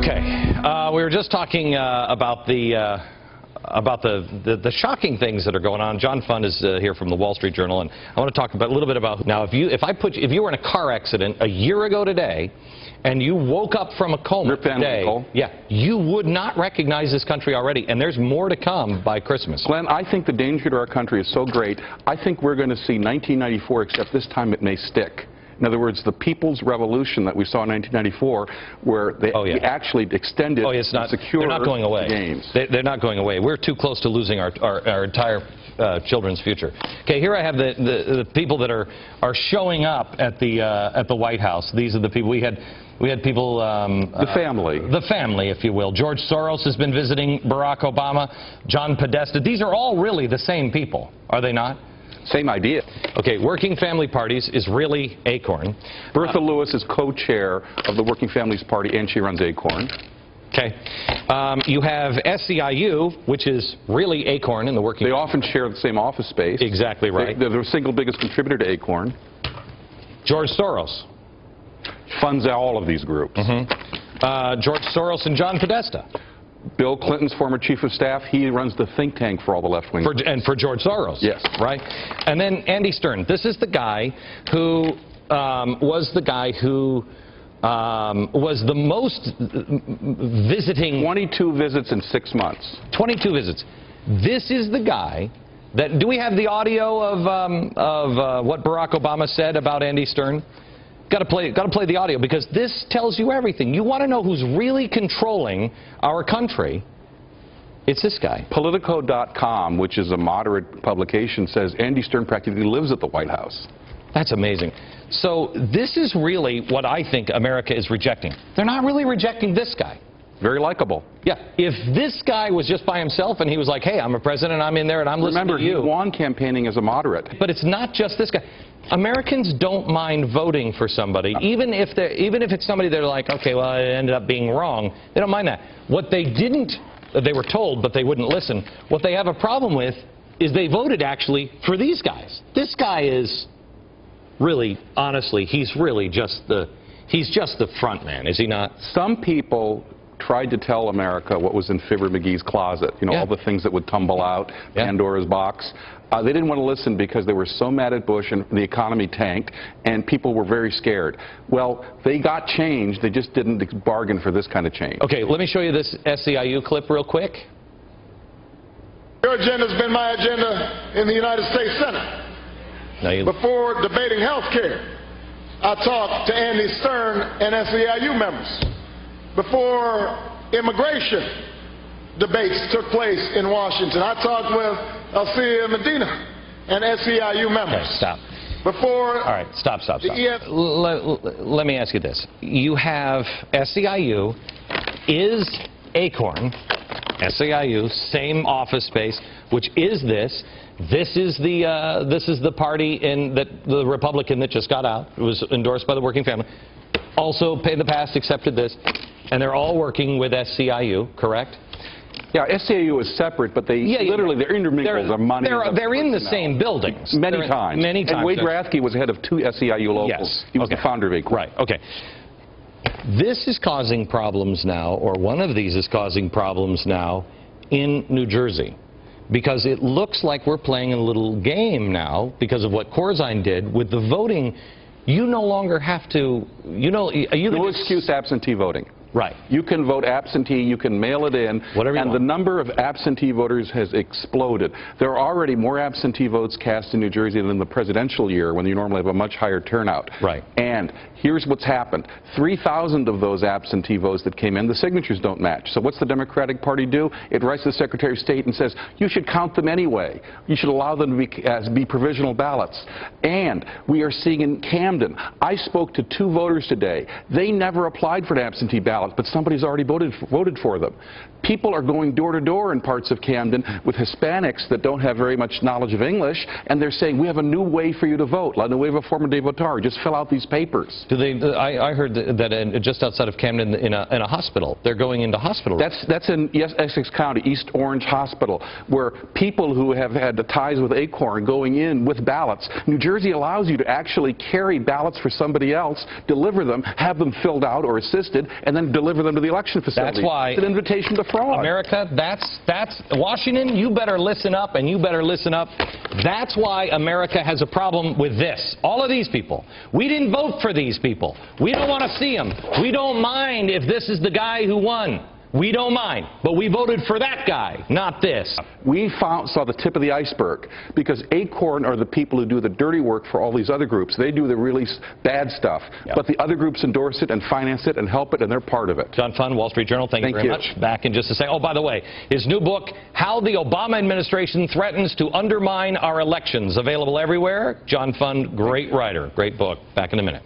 Okay, we were just talking about the shocking things that are going on. John Fund is here from the Wall Street Journal, and I want to talk about a little bit about now. If you were in a car accident a year ago today, and you woke up from a coma today, yeah, you would not recognize this country already, and there's more to come by Christmas. Glenn, I think the danger to our country is so great. I think we're going to see 1994, except this time it may stick. In other words, the People's Revolution that we saw in 1994, where they actually extended and secured they're not going away. The games. They're not going away. We're too close to losing our entire children's future. Okay, here I have the people that are showing up at the White House. These are the people we had people. The family. The family, if you will. George Soros has been visiting Barack Obama. John Podesta. These are all really the same people, are they not? Same idea. Okay, Working Family Parties is really ACORN. Bertha Lewis is co-chair of the Working Families Party, and she runs ACORN. Okay. You have SEIU, which is really ACORN in the Working. They often share the same office space. Exactly right. They're the single biggest contributor to ACORN. George Soros funds all of these groups. George Soros and John Podesta. Bill Clinton's former chief of staff, he runs the think tank for all the left-wing. And for George Soros. Yes. Right? And then Andy Stern. This is the guy who was the most visiting. 22 visits in 6 months. 22 visits. This is the guy that, do we have the audio of what Barack Obama said about Andy Stern? Got to play the audio, because this tells you everything. You want to know who's really controlling our country? It's this guy. Politico.com, which is a moderate publication, says Andy Stern practically lives at the White House. That's amazing. So this is really what I think America is rejecting. They're not really rejecting this guy. Very likable. Yeah. If this guy was just by himself and he was like, hey, I'm a president, I'm in there, and I'm listening to you. Remember, he won campaigning as a moderate. But it's not just this guy. Americans don't mind voting for somebody, even if it's somebody they're like, okay, well, it ended up being wrong. They don't mind that. What they were told, but they wouldn't listen. What they have a problem with is they voted actually for these guys. This guy is really, honestly, he's just the front man, is he not? Some people tried to tell America what was in Fibber McGee's closet, you know, all the things that would tumble out, Pandora's box. They didn't want to listen because they were so mad at Bush and the economy tanked, and people were very scared. Well, they got change, they just didn't bargain for this kind of change. Okay, let me show you this SEIU clip real quick. Your agenda's been my agenda in the United States Senate. Before debating health care, I talked to Andy Stern and SEIU members. Before immigration debates took place in Washington, I talked with Althea Medina and SEIU members. Okay, stop. All right, stop. Let me ask you this. You have SEIU, is ACORN, SEIU, same office space, which is this. This is the party the Republican that just got out. It was endorsed by the Working Family. Also, in the past, accepted this. And they're all working with SEIU, correct? Yeah, SEIU is separate, but they literally, they're intermingled. They're in the same buildings. Many times. And Wade Rathke was head of 2 SEIU locals. Yes. He was the founder of ACORN. Right, okay. This is causing problems now, or one of these is causing problems now in New Jersey. Because it looks like we're playing a little game now because of what Corzine did with the voting. You no longer have to, no excuse absentee voting. Right. You can vote absentee, you can mail it in, and the number of absentee voters has exploded. There are already more absentee votes cast in New Jersey than the presidential year, when you normally have a much higher turnout. Right. And here's what's happened. 3,000 of those absentee votes that came in, the signatures don't match. So what's the Democratic Party do? It writes to the Secretary of State and says, you should count them anyway. You should allow them to be provisional ballots. And we are seeing in Camden, I spoke to 2 voters today. They never applied for an absentee ballot, but somebody's already voted for them. People are going door to door in parts of Camden with Hispanics that don't have very much knowledge of English, and they're saying, we have a new way for you to vote, a new way of a forma de votar. Just fill out these papers. Do they? I heard that just outside of Camden, in a hospital, they're going into hospitals. That's in Essex County, East Orange Hospital, where people who have had the ties with ACORN going in with ballots. New Jersey allows you to actually carry ballots for somebody else, deliver them, have them filled out or assisted, and then then deliver them to the election facility. That's why it's an invitation to fraud. America, that's Washington, you better listen up, and you better listen up. That's why America has a problem with this. All of these people. We didn't vote for these people. We don't want to see them. We don't mind if this is the guy who won. We don't mind, but we voted for that guy, not this. We saw the tip of the iceberg because ACORN are the people who do the dirty work for all these other groups. They do the really bad stuff, but the other groups endorse it and finance it and help it, and they're part of it. John Fund, Wall Street Journal, thank you very much. Back in just a second. Oh, by the way, his new book, How the Obama Administration Threatens to Undermine Our Elections, available everywhere. John Fund, great writer, great book. Back in a minute.